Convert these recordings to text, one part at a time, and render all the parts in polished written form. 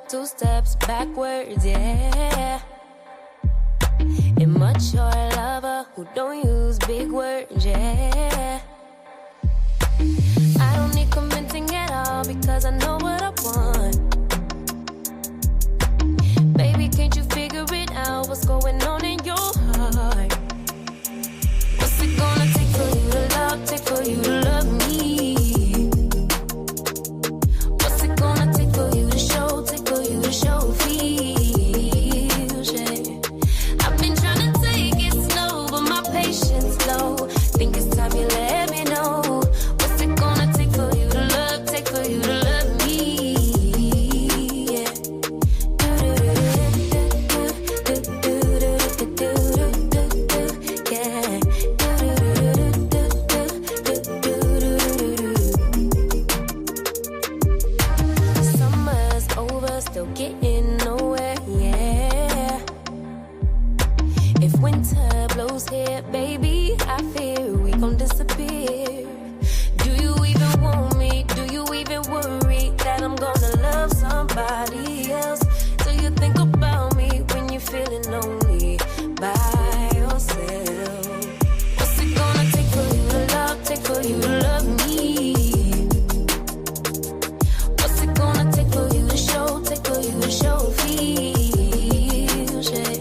2 steps backwards, yeah. Immature lover who don't use big words, yeah. I don't need convincing at all because I know what I want. Baby, can't you figure it out? What's going on in your heart? What's it gonna take for you to love, take for you to love me? What's it gonna take for you to show, take for you to show feels, yeah. I've been trying to take it slow, but my patience low. Think it's time you let me know. What's it gonna take for you to love, take for you to love me? Yeah. Summer's over, still getting nowhere, yeah. If winter blows here, baby, I fear we gon' disappear. Do you even want me? Do you even worry that I'm gonna love somebody else? Do you think about me when you're feeling lonely by yourself? What's it gonna take for you to love, take for you to love me? What's it gonna take for you to show, take for you to show feels, yeah.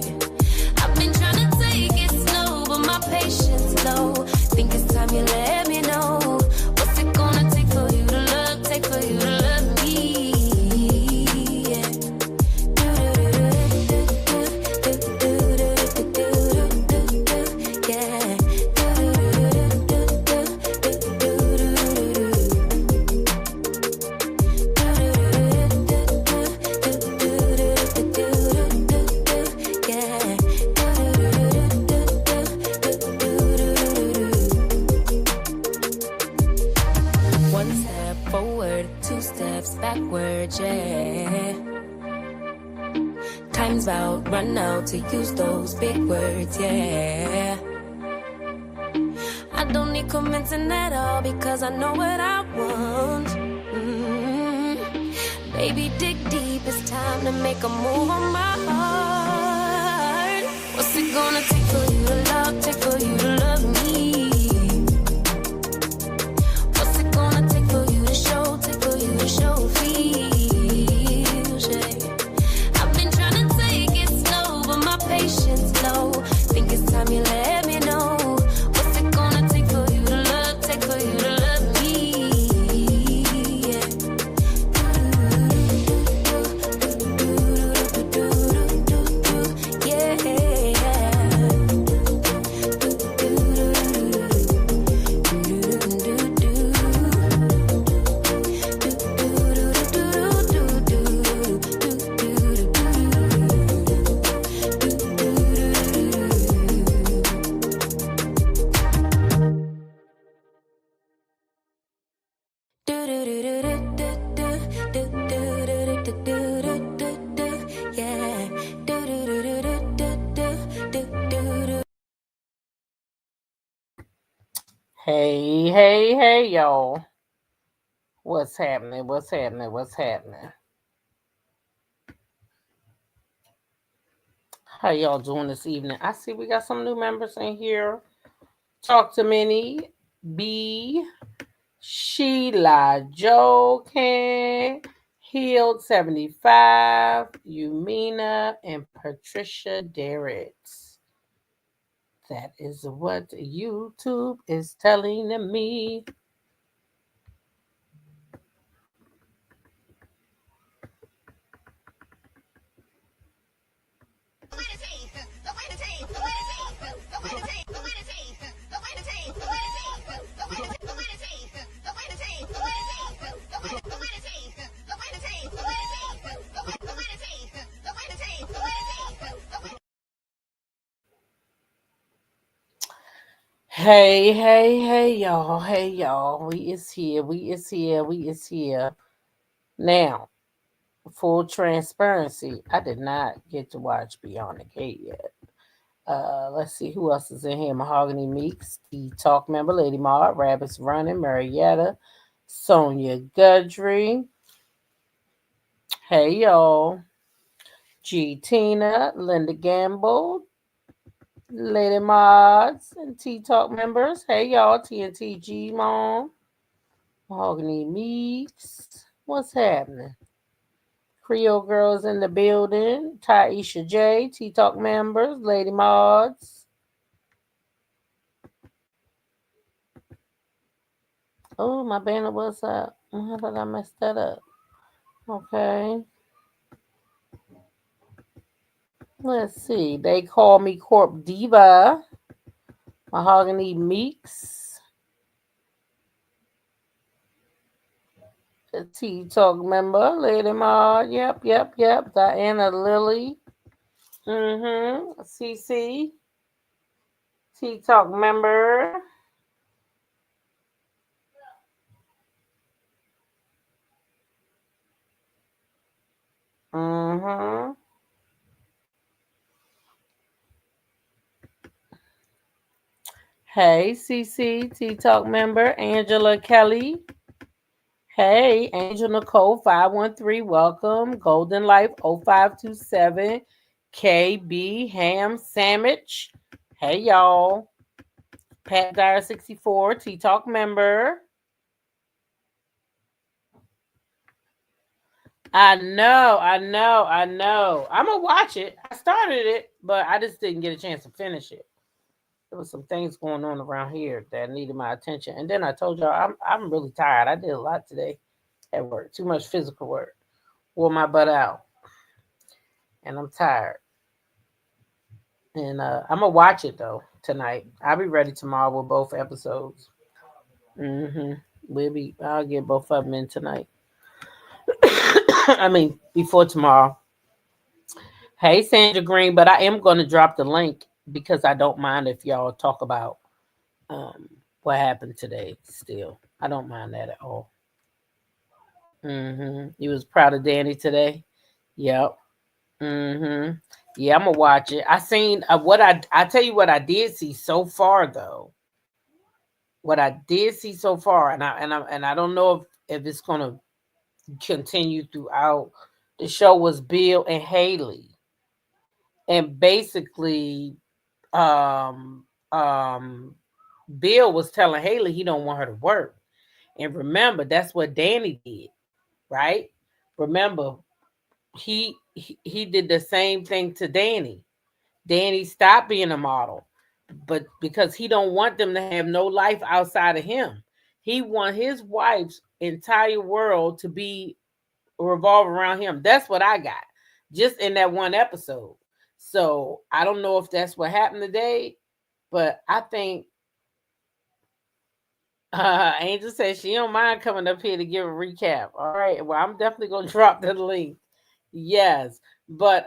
I've been trying to take it slow, but my patience low. Think it's time you let me know. What's it gonna take for you to love, take for you to love me? Yeah. One step forward, 2 steps backwards, yeah. Time's about run out to use those big words, yeah. I don't need convincing at all because I know what I want. Baby, dig deep, it's time to make a move on my heart. What's it gonna take for you to love, take for you to love me? What's it gonna take for you to show, take for you to show feels, yeah. I've been trying to take it slow, but my patience low. Think it's time you let me know. What's it gonna take for you to love, take for you to love me? Yeah. Hey, y'all. What's happening? What's happening? What's happening? How y'all doing this evening? I see we got some new members in here. Talk to Minnie, B, Sheila, Joe, Ken, Healed 75, Yumina, and Patricia Derricks. That is what YouTube is telling me. Hey, y'all. Hey, y'all. We is here. We is here. We is here. Now, full transparency, I did not get to watch Beyond the Gate yet. Let's see who else is in here. Mahogany Meeks, the Talk member, Lady Maud, Rabbits Running, Marietta, Sonia Gudry, Hey y'all. G Tina, Linda Gamble, Lady Mods, and T Talk members. Hey y'all, TNT G Mom, Mahogany Meeks. What's happening? Creole Girls in the building. Taisha J, T Talk members, Lady Mods. Oh, my banner was up. How did I mess that up? Okay. Let's see. They call me Corp Diva. Mahogany Meeks. T Talk member. Lady Ma. Yep. Diana Lily. CC. T Talk member. Mm-hmm. Hey, CC. T Talk member. Angela Kelly. Hey, Angel Nicole 513, welcome. Golden Life 0527, KB Ham Sandwich. Hey y'all. Pat Dyer 64, T Talk member. I know. I'm gonna watch it. I started it, but I just didn't get a chance to finish it. There was some things going on around here that needed my attention. And then I told y'all I'm really tired. I did a lot today at work. Too much physical work. Wore my butt out. And I'm tired. And I'm gonna watch it though tonight. I'll be ready tomorrow with both episodes. hmm I'll get both of them in tonight. I mean, before tomorrow. Hey, Sandra Green, but I am gonna drop the link because I don't mind if y'all talk about what happened today. Still, I don't mind that at all. You was proud of Danny today. Yep. hmm Yeah, I'm gonna watch it. I seen what I tell you what I did see so far though. What I did see so far, and I don't know if it's gonna continue throughout the show was Bill and Haley, and basically, um, um, Bill was telling Haley he don't want her to work, and remember that's what Danny did, right? Remember he did the same thing to Danny. Danny stopped being a model, but because he don't want them to have no life outside of him. He want his wife's entire world to be revolve around him. That's what I got just in that one episode. So I don't know if that's what happened today, but I think Angel says she don't mind coming up here to give a recap. All right, well I'm definitely gonna drop the link. Yes, but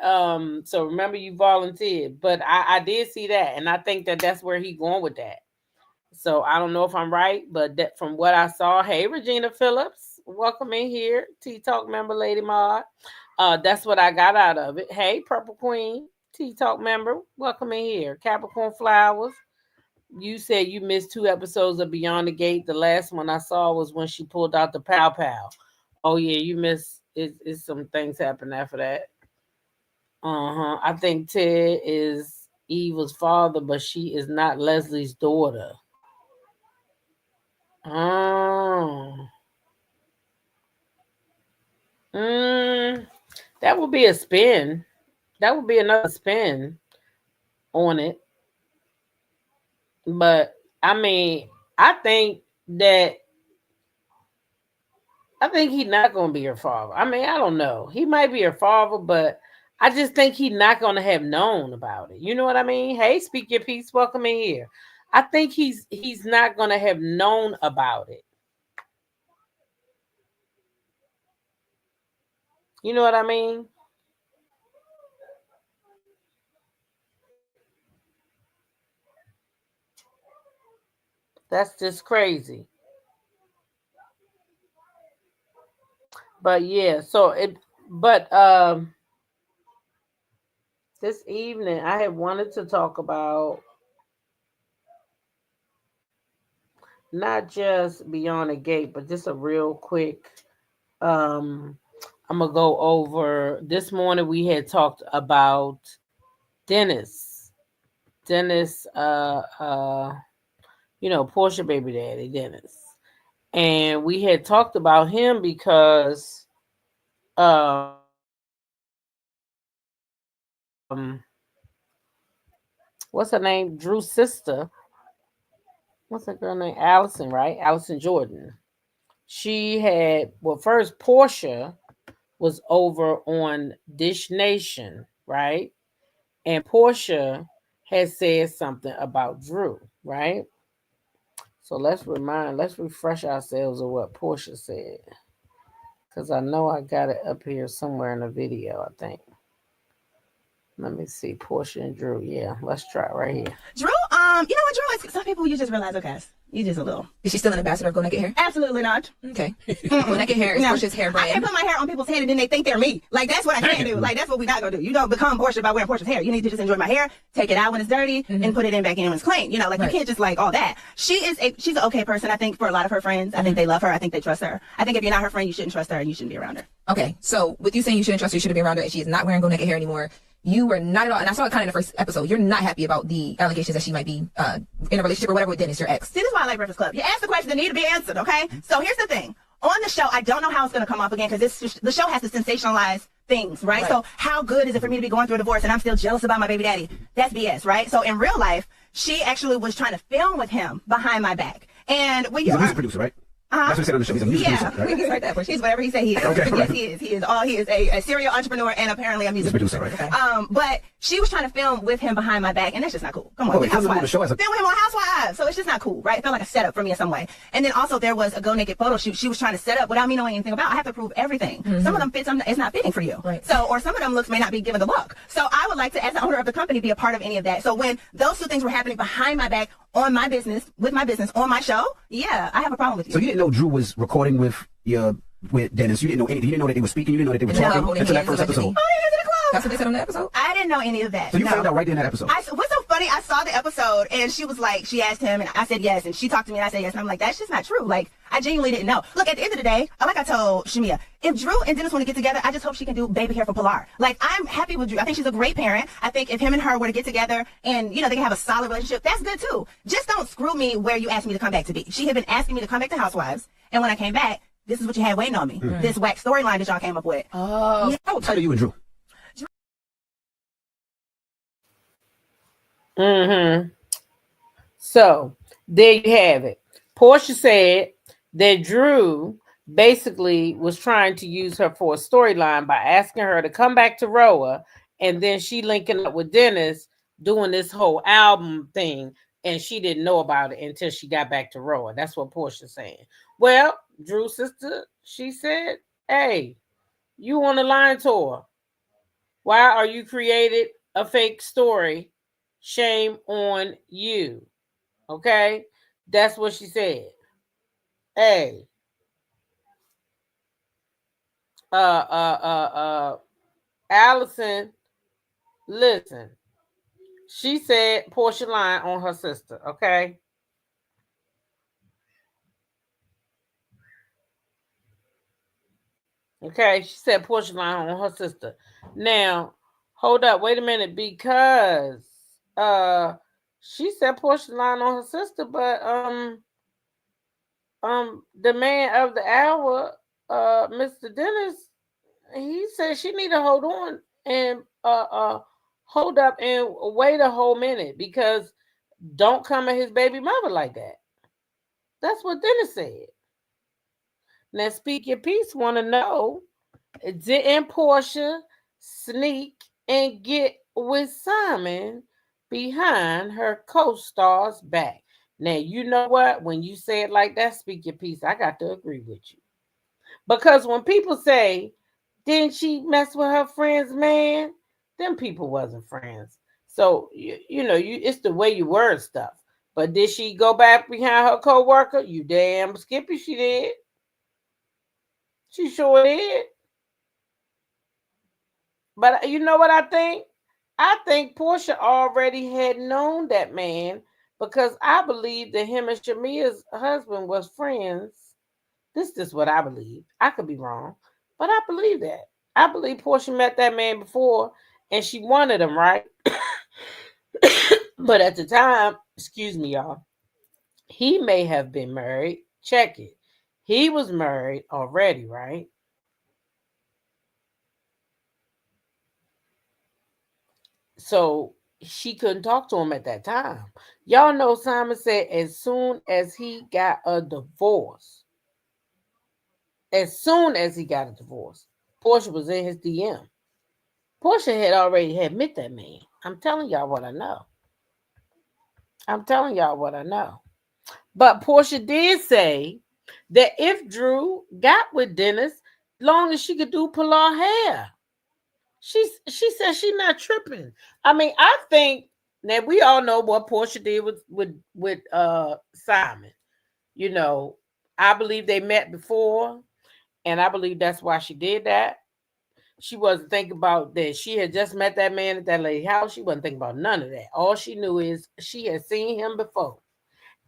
so remember you volunteered, but I did see that, and I think that that's where he going with that. So I don't know if I'm right, but that from what I saw, hey Regina Phillips, welcome in here, T Talk member, Lady Maud. That's what I got out of it. Hey Purple Queen, T Talk member, welcome in here, Capricorn Flowers. You said you missed two episodes of Beyond the Gate. The last one I saw was when she pulled out the pow pow. Oh yeah, you missed. It's some things happened after that. I think Ted is Eva's father, but she is not Leslie's daughter. Oh. Mm, that would be a spin. That would be another spin on it. But I mean, I think that I think he's not gonna be her father. I mean, I don't know. He might be her father, but I just think he's not gonna have known about it. You know what I mean? Hey, speak your piece. Welcome in here. I think he's not gonna have known about it. You know what I mean? That's just crazy. But yeah, so it but this evening I had wanted to talk about not just Beyond the Gate, but just a real quick um I'm gonna go over this morning. We had talked about Dennis. Dennis, Porsha baby daddy, Dennis. And we had talked about him because what's her name? Drew's sister. What's that girl name? Allison, right? Allison Jordan. She had, well, first Porsha was over on Dish Nation, right? And Porsha had said something about Drew, right? So let's refresh ourselves of what Porsha said. Because I know I got it up here somewhere in the video, I think. Let me see. Porsha and Drew. Yeah, let's try it right here. Drew, you know what, Drew? Some people you just realize, okay, you just a little. Is she still an ambassador of Go Naked Hair? Absolutely not. Okay. Go Naked Hair is Porsha's hair brand. I can't put my hair on people's head and then they think they're me. Like, that's what I can't do. Like, that's what we're not gonna do. You don't become Porsha by wearing Porsha's hair. You need to just enjoy my hair, take it out when it's dirty, and put it in back in when it's clean. You know, like, you can't just like all that. She's an okay person, I think, for a lot of her friends. I think they love her. I think they trust her. I think if you're not her friend, you shouldn't trust her and you shouldn't be around her. Okay, so with you saying you shouldn't trust her, you shouldn't be around her, and she is not wearing Go Naked Hair anymore, you were not at all, and I saw it kind of in the first episode, you're not happy about the allegations that she might be in a relationship or whatever with Dennis, your ex. See, this is why I like Breakfast Club. You ask the questions that need to be answered, okay? So here's the thing. On the show, I don't know how it's going to come up again because the show has to sensationalize things, right? So how good is it for me to be going through a divorce and I'm still jealous about my baby daddy? That's BS, right? So in real life, she actually was trying to film with him behind my back. And when He's a music producer, right? That's what he said on the show. He's a music producer, right? Right that He's whatever he said he is. Okay, yes, he is. He is a serial entrepreneur and apparently a music producer, right? Okay. But she was trying to film with him behind my back, and that's just not cool. Come on, wait, film him on the show as a... film him on Housewives. So it's just not cool, right? It felt like a setup for me in some way. And then also there was a Go Naked photo shoot she was trying to set up without me knowing anything about. I have to prove everything. Some of them fits, it's not fitting for you. Right. So, or some of them looks may not be given the look. So I would like to, as the owner of the company, be a part of any of that. So when those two things were happening behind my back on my business, with my business, on my show, yeah, I have a problem with you. So you didn't know Drew was recording with Dennis? You didn't know anything? You didn't know that they were speaking? You didn't know that they were talking until that first episode? That's what they said on the episode? I didn't know any of that. So you found out right there in that episode? What's so funny, I saw the episode and she was like, she asked him and I said yes, and she talked to me and I said yes, and I'm like, that's just not true. Like, I genuinely didn't know. Look, at the end of the day, like I told Shamia, if Drew and Dennis want to get together, I just hope she can do baby hair for Pilar. Like, I'm happy with Drew. I think she's a great parent. I think if him and her were to get together and, you know, they can have a solid relationship, that's good too. Just don't screw me where you asked me to come back to be. She had been asking me to come back to Housewives, and when I came back, this is what you had waiting on me. This whack storyline that y'all came up with. Oh. Yeah. How tight are you and Drew? So there you have it. Porsha said that Drew basically was trying to use her for a storyline by asking her to come back to Roa, and then she linking up with Dennis doing this whole album thing, and she didn't know about it until she got back to Roa. That's what Porsha's saying. Well, Drew's sister, she said, hey, you on the line tour. Why are you created a fake story? Shame on you. Okay? That's what she said. Hey. Allison, listen. She said Porsha lying on her sister, okay? Okay, she said Porsha lying on her sister. Now, hold up, wait a minute, because she said Porsha lying on her sister, but the man of the hour, Mr. Dennis, he said she need to hold on and hold up and wait a whole minute, because don't come at his baby mother like that. That's what Dennis said. Now, Speak Your Piece want to know, didn't Porsha sneak and get with Simon behind her co-star's back? Now, you know what? When you say it like that, Speak Your Piece, I got to agree with you. Because when people say, didn't she mess with her friend's man? Them people wasn't friends. So, it's the way you word stuff. But did she go back behind her co-worker? You damn Skippy, she did. She sure did. But you know what I think? I think Porsha already had known that man, because I believe that him and Shamia's husband was friends. This is what I believe. I could be wrong. But I believe that. I believe Portia met that man before and she wanted him, right? But at the time, excuse me, y'all, he may have been married. Check it. He was married already, right? So she couldn't talk to him at that time. Y'all know Simon said as soon as he got a divorce, Portia was in his DM. Portia had already had met that man. I'm telling y'all what I know. I'm telling y'all what I know. But Portia did say that if Drew got with Dennis, long as she could do Pilar hair, she said she not tripping. I mean, I think that we all know what Portia did with Simon. You know, I believe they met before, and I believe that's why she did that. She wasn't thinking about that. She had just met that man at that lady house. She wasn't thinking about none of that. All she knew is she had seen him before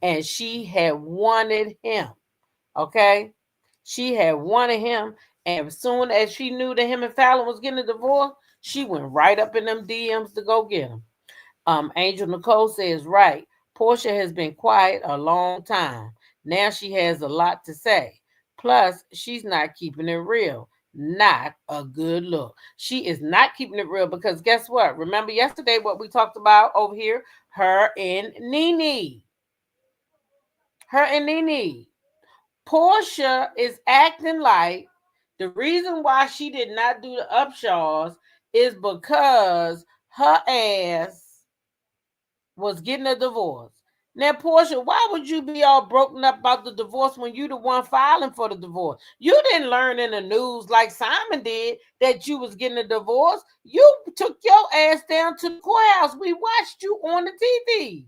and she had wanted him. Okay? She had wanted him. And as soon as she knew that him and Fallon was getting a divorce, she went right up in them DMs to go get him. Angel Nicole says, right. Portia has been quiet a long time. Now she has a lot to say. Plus, she's not keeping it real. Not a good look. She is not keeping it real because guess what? Remember yesterday what we talked about over here? Her and Nene. Her and Nene. Portia is acting like the reason why she did not do the Upshaws is because her ass was getting a divorce. Now, Portia, why would you be all broken up about the divorce when you the one filing for the divorce? You didn't learn in the news like Simon did that you was getting a divorce. You took your ass down to the courthouse. We watched you on the TV.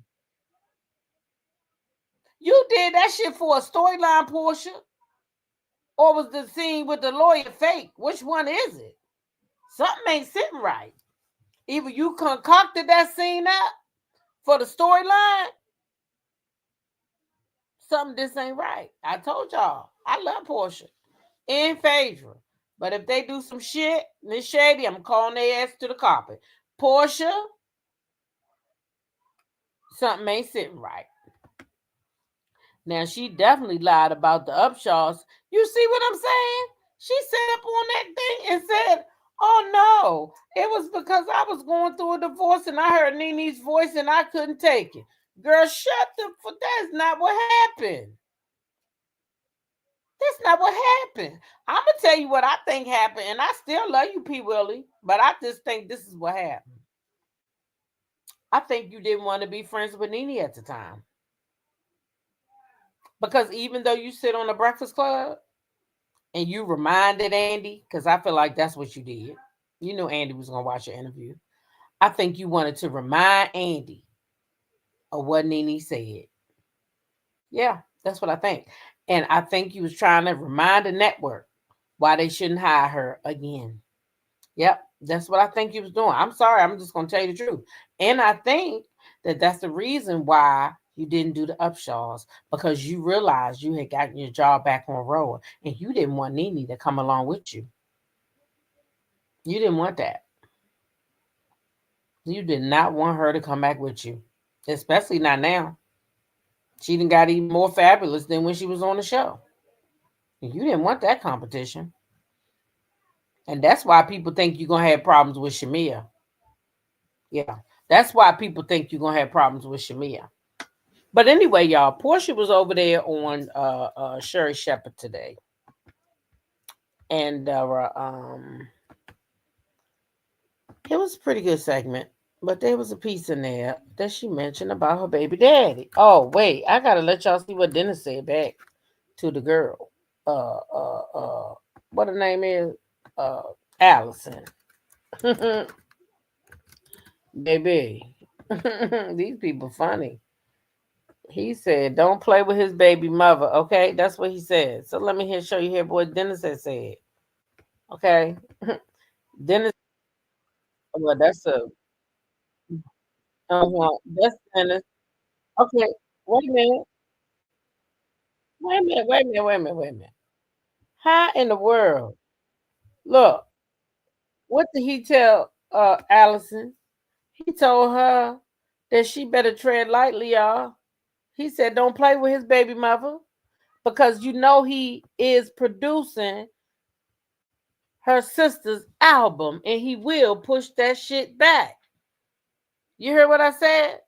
You did that shit for a storyline, Portia. Or was the scene with the lawyer fake? Which one is it? Something ain't sitting right. Either you concocted that scene up for the storyline, something this ain't right. I told y'all, I love Porsha in favor. But if they do some shit, Miss Shady, I'm calling their ass to the carpet. Porsha, something ain't sitting right. Now, she definitely lied about the Upshaws. You see what I'm saying? She sat up on that thing and said, oh no, it was because I was going through a divorce and I heard Nene's voice and I couldn't take it. Girl, shut the fuck. That's not what happened. That's not what happened. I'm going to tell you what I think happened, and I still love you, P. Willie, but I just think this is what happened. I think you didn't want to be friends with Nene at the time. Because even though you sit on the Breakfast Club and you reminded Andy, because I feel like that's what you did. You knew Andy was going to watch your interview. I think you wanted to remind Andy of what Nene said. Yeah, that's what I think. And I think you was trying to remind the network why they shouldn't hire her again. Yep, that's what I think you was doing. I'm sorry, I'm just going to tell you the truth. And I think that that's the reason why you didn't do the Upshaws, because you realized you had gotten your job back on road and you didn't want Nene to come along with you. You didn't want that. You did not want her to come back with you, especially not now. She done got even more fabulous than when she was on the show. You didn't want that competition. And that's why people think you're going to have problems with Shamia. Yeah, that's why people think you're going to have problems with Shamia. But anyway, y'all, Portia was over there on Sherri Shepherd today. And it was a pretty good segment. But there was a piece in there that she mentioned about her baby daddy. Oh, wait, I got to let y'all see what Dennis said back to the girl. What her name is? Allison. Baby. These people funny. He said, don't play with his baby mother. Okay, that's what he said. So let me show you here what Dennis has said. Okay. Dennis, well, that's Dennis. Okay, wait a minute. Wait a minute. How in the world? Look, what did he tell Allison? He told her that she better tread lightly, y'all. He said, don't play with his baby mother because you know he is producing her sister's album and he will push that shit back. You hear what I said?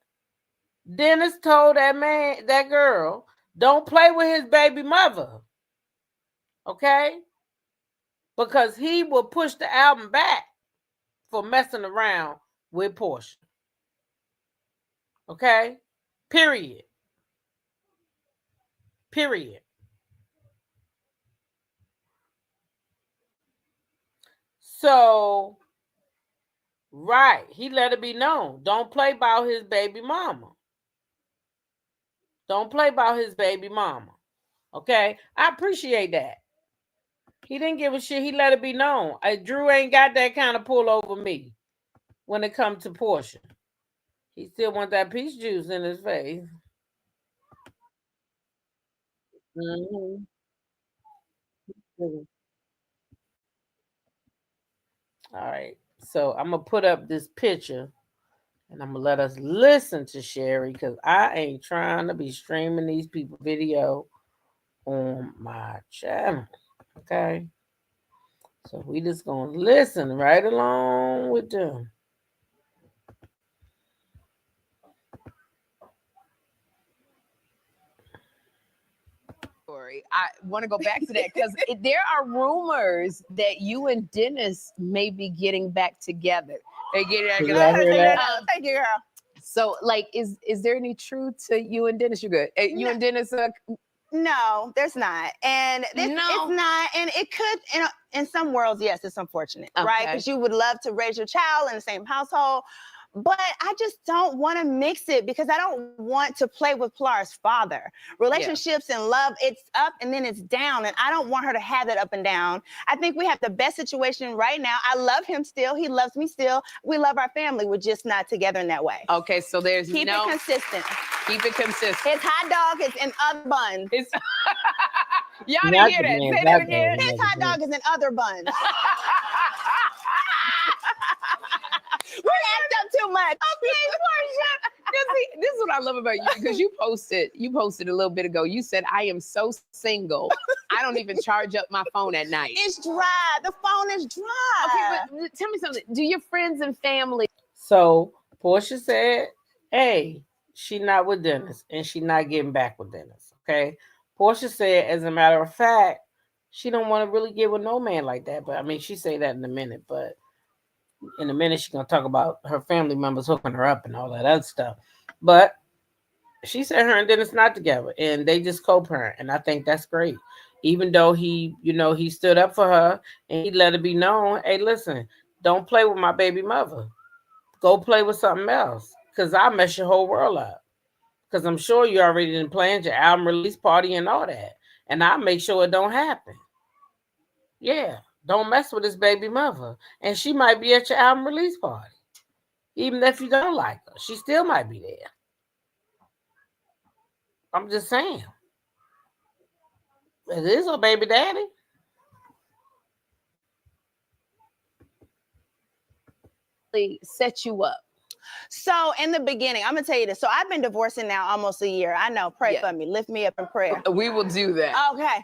Dennis told that girl, don't play with his baby mother. Okay? Because he will push the album back for messing around with Porsha. Okay? Period. Period. So, right, he let it be known. Don't play about his baby mama. Don't play about his baby mama. Okay? I appreciate that. He didn't give a shit. He let it be known. Drew ain't got that kind of pull over me when it comes to Porsha. He still want that peach juice in his face. Mm-hmm. All right. So I'm going to put up this picture and I'm going to let us listen to Sherri because I ain't trying to be streaming these people video on my channel. Okay. So we just going to listen right along with them. I want to go back to that because there are rumors that you and Dennis may be getting back together. They get Thank you, girl. So, like, is there any truth to you and Dennis? You're good. You and Dennis No, there's not. And it's not. And it could, in some worlds, yes, it's unfortunate, right? Because you would love to raise your child in the same household. But I just don't want to mix it because I don't want to play with Plara's father. Relationships and love, it's up and then it's down. And I don't want her to have that up and down. I think we have the best situation right now. I love him still. He loves me still. We love our family. We're just not together in that way. Okay, so there's Keep it consistent. Keep it consistent. His hot dog is in other buns. Y'all didn't hear that. Say that again. His hot dog is in other buns. We act up too much. Okay, Porsha. This is what I love about you because you posted a little bit ago. You said, I am so single. I don't even charge up my phone at night. It's dry. The phone is dry. Okay, but tell me something. Do your friends and family? So Porsha said, hey, she not with Dennis and she not getting back with Dennis. Okay. Porsha said, as a matter of fact, she don't want to really get with no man like that. But I mean, she say that in a minute, but in a minute she's gonna talk about her family members hooking her up and all that other stuff. But she said her and Dennis not together and they just co-parent, and I think that's great. Even though he stood up for her and he let it be known, hey, listen, don't play with my baby mother. Go play with something else because I'll mess your whole world up. Because I'm sure you already done planned your album release party and all that, and I'll make sure it don't happen. Yeah. Don't mess with his baby mother. And she might be at your album release party. Even if you don't like her, she still might be there. I'm just saying. It is her baby daddy. Set you up. So in the beginning, I'm gonna tell you this. So I've been divorcing now almost a year. I know. Pray for me. Lift me up in prayer. We will do that. Okay.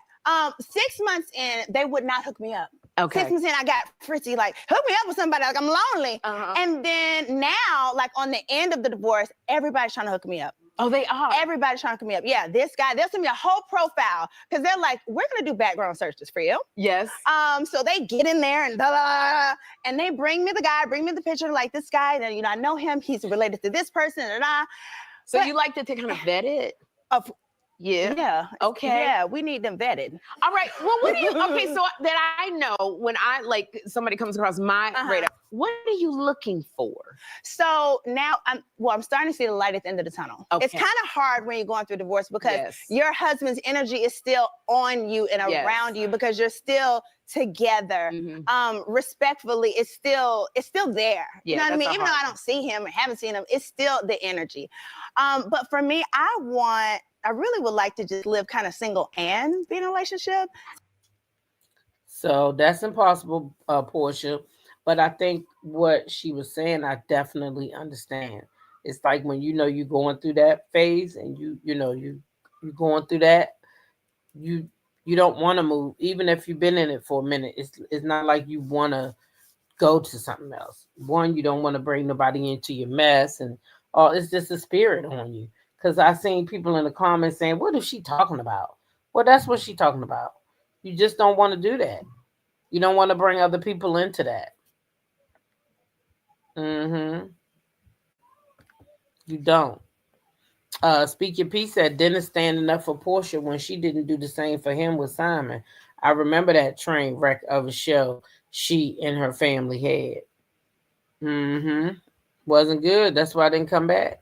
6 months in, they would not hook me up. Okay. 6 months in, I got fritzy, like, hook me up with somebody, like I'm lonely. And then now, like on the end of the divorce, everybody's trying to hook me up. Oh, they are? Everybody's trying to hook me up. Yeah, this guy, they'll send me a whole profile because they're like, we're gonna do background searches for you. Yes. So they get in there and and they bring me the guy, bring me the picture, like this guy, and I know him, he's related to this person, So you like to kind of vet it? Yeah. Okay. Yeah, we need them vetted. All right. Well, what do you? Okay, so that I know when somebody comes across my radar, what are you looking for? So now I'm starting to see the light at the end of the tunnel. Okay. It's kind of hard when you're going through divorce because your husband's energy is still on you and around you because you're still together. Respectfully, it's still there. You know what I mean? Even though I don't see him or haven't seen him, it's still the energy. But for me, I really would like to just live kind of single and be in a relationship. So that's impossible, Portia. But I think what she was saying, I definitely understand. It's like when you know you're going through that phase, and you're going through that, you you don't want to move, even if you've been in it for a minute. It's not like you want to go to something else. One, you don't want to bring nobody into your mess, and it's just a spirit on you. Because I seen people in the comments saying, "What is she talking about?" Well, that's what she talking about. You just don't want to do that. You don't want to bring other people into that. Mm-hmm. You don't. Speak Your Peace said Dennis standing up for Portia when she didn't do the same for him with Simon. I remember that train wreck of a show she and her family had. Mm-hmm. Wasn't good. That's why I didn't come back.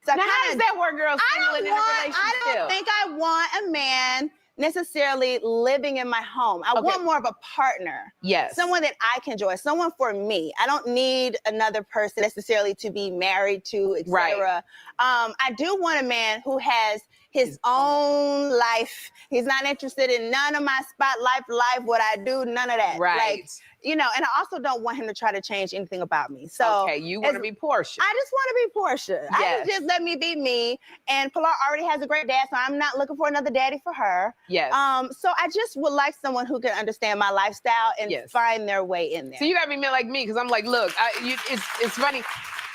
So Now, how does that work, girl? I don't think I want a man necessarily living in my home. I want more of a partner. Yes. Someone that I can enjoy. Someone for me. I don't need another person necessarily to be married to, etc. Right. I do want a man who has his own life. He's not interested in none of my spotlight life, what I do, none of that. Right. Like, and I also don't want him to try to change anything about me. So okay, you want to be Porsha. I just want to be Porsha. Yes. Just let me be me. And Pilar already has a great dad, so I'm not looking for another daddy for her. Yes. So I just would like someone who can understand my lifestyle and find their way in there. So you gotta be men like me, because I'm like, look, it's funny.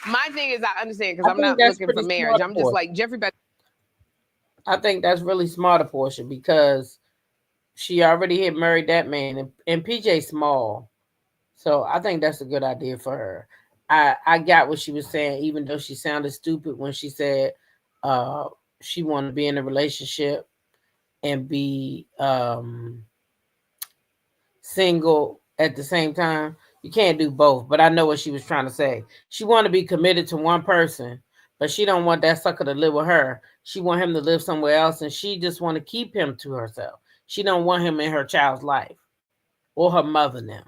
My thing is, I understand, because I'm not looking for marriage. I'm just like Jeffrey. I think that's really smart of Portia, because she already had married that man, and PJ small. So I think that's a good idea for her. I got what she was saying, even though she sounded stupid when she said she wanted to be in a relationship and be single at the same time. You can't do both. But I know what she was trying to say. She want to be committed to one person, but she don't want that sucker to live with her. She want him to live somewhere else, and she just want to keep him to herself. She don't want him in her child's life or her mother now.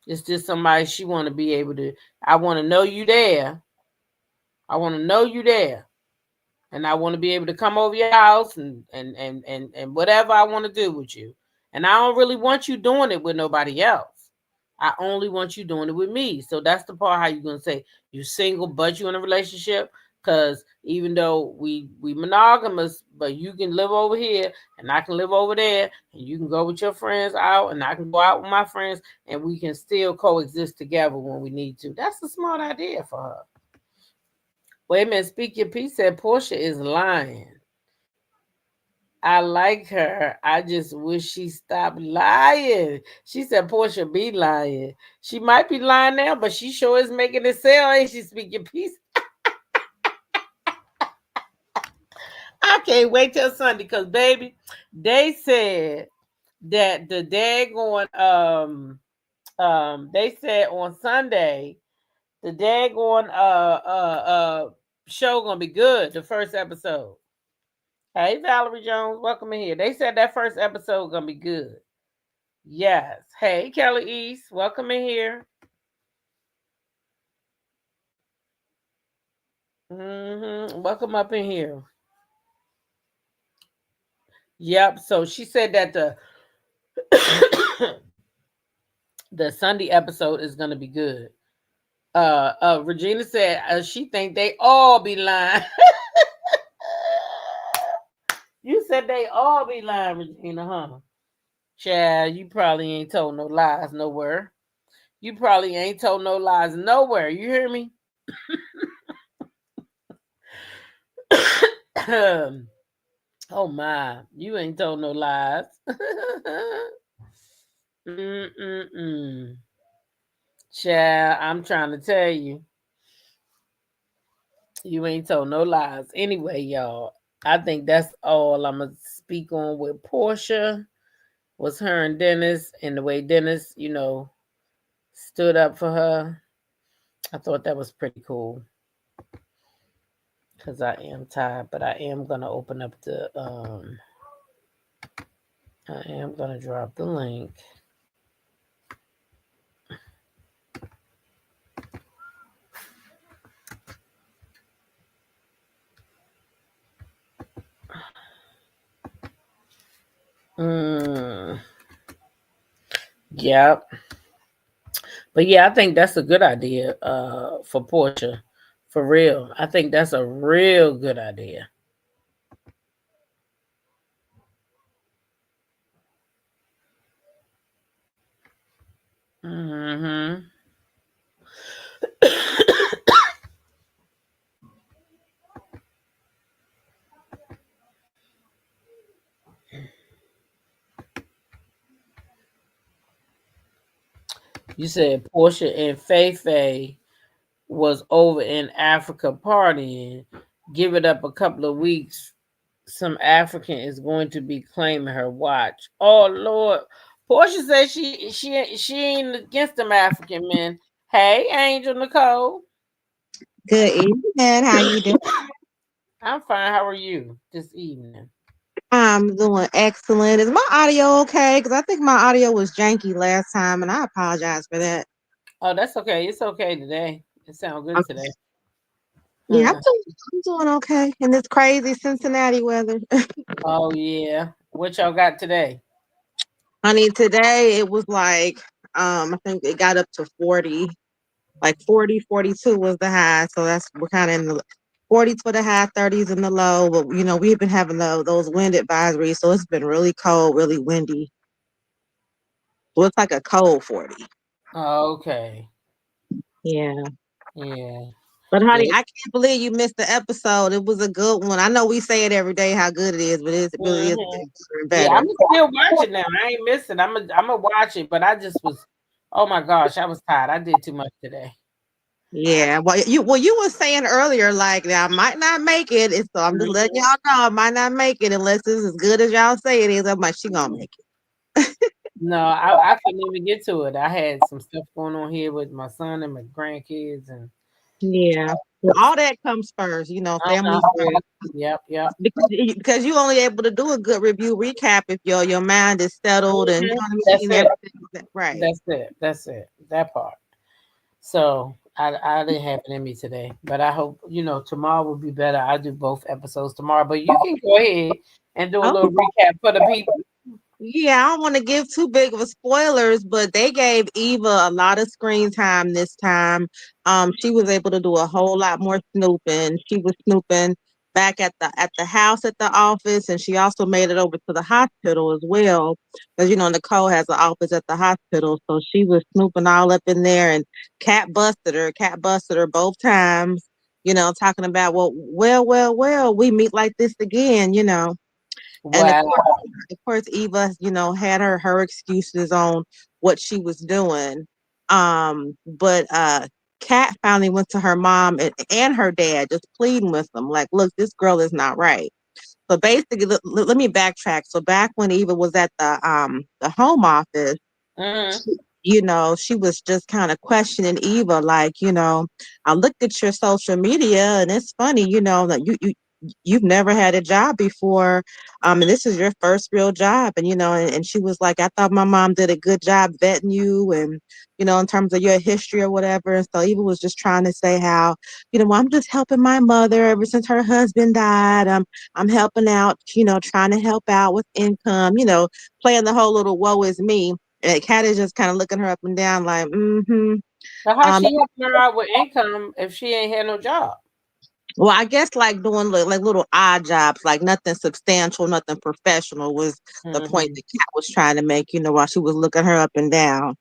It's just somebody she want to be able to. I want to know you there. I want to know you there, and I want to be able to come over your house and whatever I want to do with you. And I don't really want you doing it with nobody else. I only want you doing it with me. So that's the part how you gonna say you single, but you in a relationship. Because even though we monogamous, but you can live over here and I can live over there, and you can go with your friends out and I can go out with my friends, and we can still coexist together when we need to. That's a smart idea for her. Wait a minute, Speak Your Peace said Portia is lying. I like her. I just wish she stopped lying. She said Portia be lying. She might be lying now, but she sure is making it sell, ain't she? Speak Your Peace. I can't wait till Sunday, because baby, they said that the daggone they said on Sunday the daggone show gonna be good, the first episode. Hey Valerie Jones, welcome in here. They said that first episode gonna be good. Yes. Hey Kelly East, welcome in here. Welcome up in here. Yep. So she said that the Sunday episode is gonna be good. Regina said she think they all be lying. You said they all be lying, Regina, huh? Chad, you probably ain't told no lies nowhere. You probably ain't told no lies nowhere. You hear me? Oh my, you ain't told no lies. Chad, I'm trying to tell you. You ain't told no lies. Anyway, y'all, I think that's all I'm going to speak on with Porsha. Was her and Dennis, and the way Dennis, stood up for her. I thought that was pretty cool. Because I am tired, but I am going to open up I am going to drop the link. Yep. But yeah, I think that's a good idea for Porsche. For real. I think that's a real good idea. Hmm. You said Portia and Faye was over in Africa partying. Give it up a couple of weeks. Some African is going to be claiming her watch. Oh Lord. Portia says she ain't against them African men. Hey, Angel Nicole. Good evening. How you doing? I'm fine. How are you this evening? I'm doing excellent. Is my audio okay? Because I think my audio was janky last time, and I apologize for that. Oh, that's okay. It's okay today. It sounds good Okay. today. Yeah, Uh, I'm doing okay in this crazy Cincinnati weather. oh yeah. What y'all got today? Honey, today it was like, I think it got up to 40, like 40, 42 was the high. So we're kind of in the 40s for the high, 30s in the low. But, we've been having those wind advisories. So it's been really cold, really windy. So it's like a cold 40. Okay. Yeah. Yeah. But Yeah. honey, I can't believe you missed the episode. It was a good one. I know we say it every day how good it is, but it really is Mhm. getting better and Yeah, better. I'm still watching now. I ain't missing. I'm gonna watch it, but I just was. Oh my gosh, I was tired. I did too much today. Yeah. Well you were saying earlier, like I might not make it. So I'm just letting Mhm. y'all know I might not make it unless it's as good as y'all say it is. I'm like, she gonna make No, I couldn't even get to it. I had some stuff going on here with my son and my grandkids, and it. Yeah. Well, all that comes first, family uh-huh. first. Yep, yep. Because you only able to do a good review recap if your mind is settled and you Mhm. know what I That's mean, it. everything right. That's it. That's it. That part. So I didn't have it in me today, but I hope tomorrow will be better. I do both episodes tomorrow, but you can go ahead and do a little recap for the people. Yeah, I don't want to give too big of a spoilers, but they gave Eva a lot of screen time this time. She was able to do a whole lot more snooping. She was snooping back at the house at the office, and she also made it over to the hospital as well. Because Nicole has an office at the hospital, so she was snooping all up in there. And Cat busted her both times. Talking about well, we meet like this again. And Wow. of course, Eva, had her excuses on what she was doing. But Kat finally went to her mom and her dad, just pleading with them, like, look, this girl is not right. So basically, let me backtrack. So back when Eva was at the home office, Mm-hmm. she was just kind of questioning Eva, like, I looked at your social media and it's funny, that you've never had a job before. And this is your first real job. And, and she was like, I thought my mom did a good job vetting you and, in terms of your history or whatever. And so Eva was just trying to say how, well, I'm just helping my mother ever since her husband died. I'm helping out, trying to help out with income, playing the whole little woe is me. And Kat is just kind of looking her up and down, like, mm-hmm. So how Um, she helping her out with income if she ain't had no job? well, I guess like doing like little odd jobs, like nothing substantial, nothing professional was the point Mm-hmm. that Kat was trying to make, while she was looking her up and down.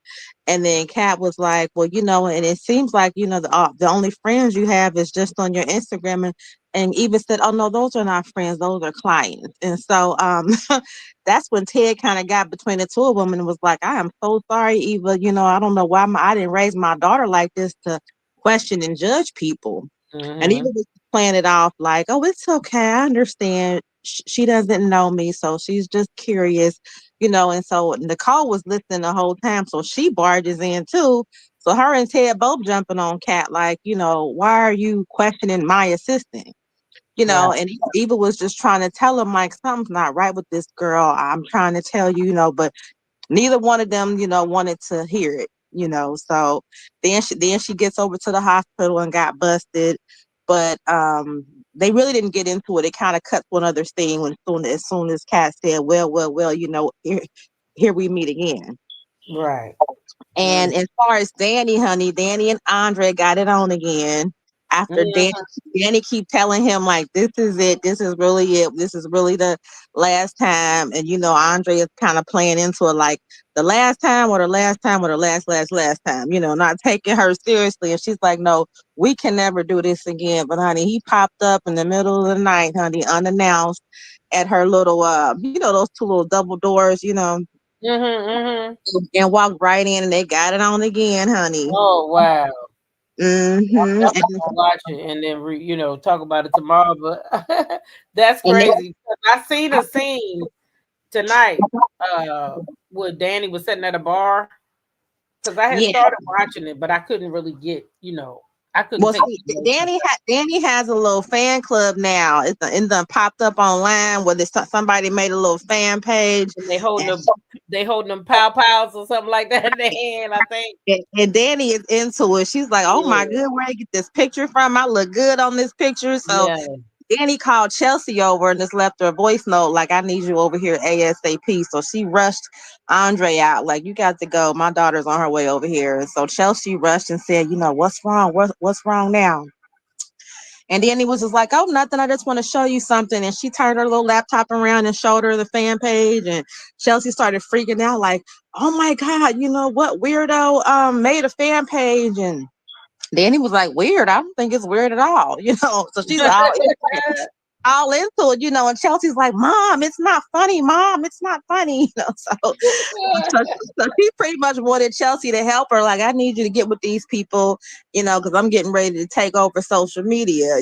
And then Kat was like, well, and it seems like, the only friends you have is just on your Instagram. And Eva said, oh, no, those are not friends. Those are clients. And so that's when Ted kind of got between the two of them and was like, I am so sorry, Eva. I don't know why I didn't raise my daughter like this to question and judge people. And Eva Mm-hmm. was playing it off like, oh, it's okay. I understand. She doesn't know me. So she's just curious, And so Nicole was listening the whole time. So she barges in too. So her and Ted both jumping on Kat, like, why are you questioning my assistant? Right. And Eva was just trying to tell him, like, something's not right with this girl. I'm trying to tell you, but neither one of them, wanted to hear it. So then she gets over to the hospital and got busted. But they really didn't get into it. It kind of cuts one other scene as soon as Kat said, well, here we meet again. Right. And as far as Danny, honey, Danny and Andre got it on again. After Mm-hmm. Danny keep telling him like, this is it, this is really it, this is really the last time. And Andre is kind of playing into it like the last time or the last time or the last time, not taking her seriously. And she's like, no, we can never do this again. But honey, he popped up in the middle of the night, honey, unannounced at her little those two little double doors, Mm-hmm. Mm-hmm. and walked right in and they got it on again, honey. Oh wow. I'm Mm-hmm. definitely gonna watch it and then talk about it tomorrow. But that's And they, crazy. I seen a scene tonight where Danny was sitting at a bar because I had yeah. started watching it, but I couldn't really get I couldn't Well, take see, the emotion. Danny has a little fan club now. It done popped up online where somebody made a little fan page, And they holding and, them, pow pows or something like that in their hand. I think. and Danny is into it. She's like, "Oh my Yeah. good, where I get this picture from? I look good on this picture." So Yeah. Danny called Chelsea over and just left her a voice note like, "I need you over here ASAP." So she rushed Andre out like, "You got to go. My daughter's on her way over here." And so Chelsea rushed and said, "What's wrong? What's wrong now?" And then he was just like, "Oh, nothing. I just want to show you something." And she turned her little laptop around and showed her the fan page. And Chelsea started freaking out, like, "Oh my God, what weirdo made a fan page?" And Danny was like, "Weird? I don't think it's weird at all." So she's all into it, and Chelsea's like, "Mom, it's not funny, Mom, it's not funny." So, so she pretty much wanted Chelsea to help her. Like, I need you to get with these people, because I'm getting ready to take over social media.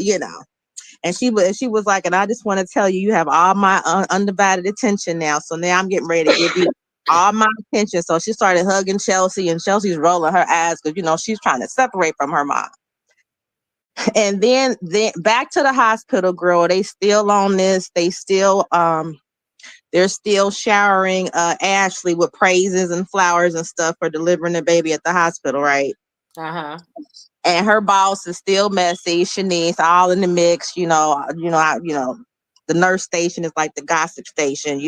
And she was like, "And I just want to tell you, you have all my undivided attention now. So now I'm getting ready to give you all my attention." So she started hugging Chelsea, and Chelsea's rolling her eyes because she's trying to separate from her mom. And then back to the hospital, girl. They still on this. They're still showering Ashley with praises and flowers and stuff for delivering the baby at the hospital, right? Uh-huh. And her boss is still messy. Shanice, all in the mix. The nurse station is like the gossip station.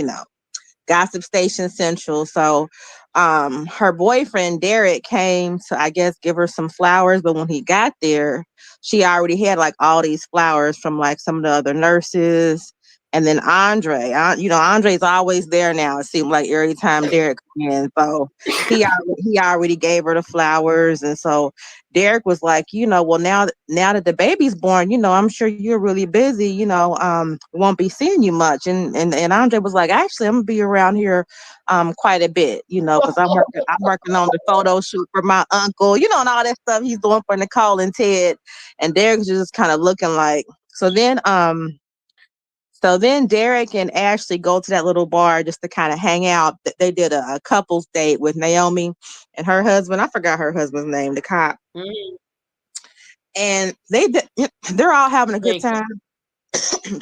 Gossip Station Central. So her boyfriend Derek came to, I guess, give her some flowers, but when he got there, she already had like all these flowers from like some of the other nurses. And then Andre's always there now. It seemed like every time Derek came in. So he already gave her the flowers. And so Derek was like, well, now that the baby's born, I'm sure you're really busy, won't be seeing you much. And Andre was like, actually, I'm gonna be around here quite a bit, because I'm working on the photo shoot for my uncle, and all that stuff he's doing for Nicole and Ted. And Derek's just kind of looking like, so then Derek and Ashley go to that little bar just to kind of hang out. They did a couples date with Naomi and her husband. I forgot her husband's name, the cop. Mm-hmm. And they're all having a good Jacob. time.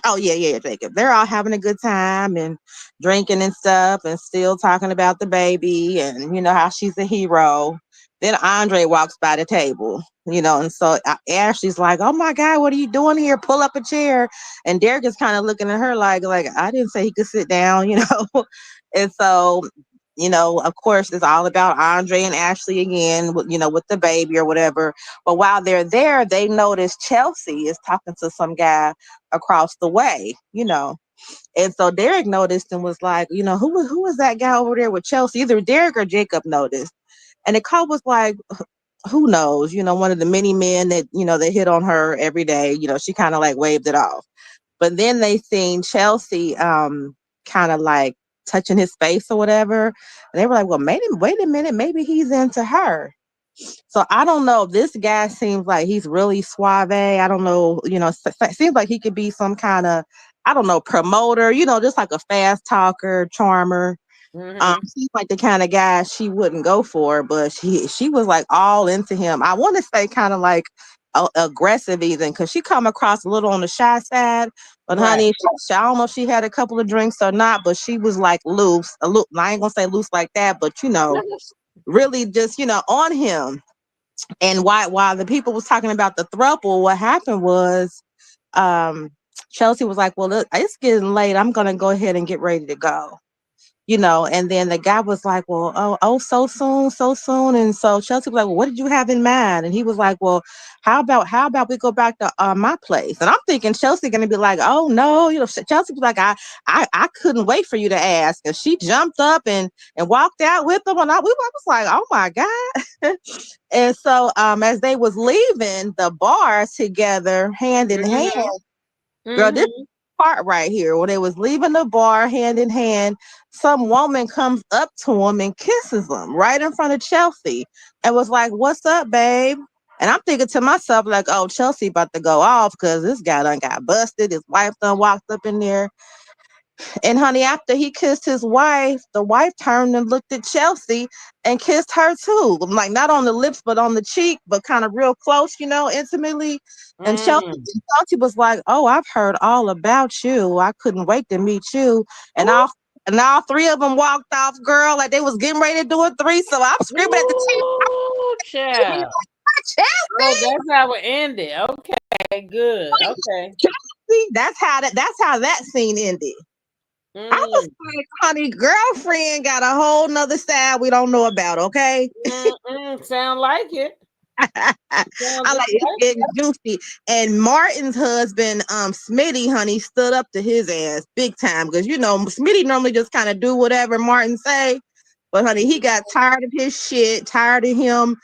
Oh yeah, Jacob. They're all having a good time and drinking and stuff and still talking about the baby and how she's a hero. Then Andre walks by the table, and so Ashley's like, "Oh my God, what are you doing here? Pull up a chair." And Derek is kind of looking at her like I didn't say he could sit down. And so of course, it's all about Andre and Ashley again, with the baby or whatever. But while they're there, they notice Chelsea is talking to some guy across the way. And so Derek noticed and was like, who was that guy over there with Chelsea? Either Derek or Jacob noticed. And the cop was like, who knows? One of the many men that hit on her every day. She kind of like waved it off. But then they seen Chelsea kind of like touching his face or whatever. And they were like, well, maybe, wait a minute, maybe he's into her. So I don't know. This guy seems like he's really suave. I don't know. Seems like he could be some kind of, I don't know, promoter, just like a fast talker, charmer. Mm-hmm. Seems like the kind of guy she wouldn't go for, but she was like all into him. I want to say kind of like aggressive even, because she come across a little on the shy side. But Right. honey, I don't know if she had a couple of drinks or not, but she was like loose. I ain't gonna say loose like that, but really just on him. And while the people was talking about the throuple, what happened was um Chelsea was like, well, look, it's getting late, I'm gonna go ahead and get ready to go. And then the guy was like, well, oh, so soon, so soon. And so Chelsea was like, well, what did you have in mind? And he was like, well, how about we go back to my place? And I'm thinking Chelsea going to be like, oh no, Chelsea was like, I couldn't wait for you to ask. And she jumped up and walked out with them. And I was like, oh my God. And so as they was leaving the bar together, hand in hand, girl, this part right here, when they was leaving the bar hand in hand, some woman comes up to him and kisses him right in front of Chelsea and was like, what's up, babe? And I'm thinking to myself, like, oh, Chelsea about to go off because this guy done got busted. His wife done walked up in there. And honey, after he kissed his wife, the wife turned and looked at Chelsea and kissed her too. Like not on the lips, but on the cheek, but kind of real close, intimately. And Chelsea was like, oh, I've heard all about you. I couldn't wait to meet you. And all three of them walked off, girl, like they was getting ready to do a threesome. I'm screaming at the Ooh, child. Chelsea. Oh, that's how it ended. Okay, good. Okay. Chelsea, that's how that scene ended. I was like, honey, girlfriend got a whole nother side we don't know about, okay? Sound like it. I like it's getting juicy. And Martin's husband, Smitty, honey, stood up to his ass big time because Smitty normally just kind of do whatever Martin say. But honey, he got tired of his shit, tired of him,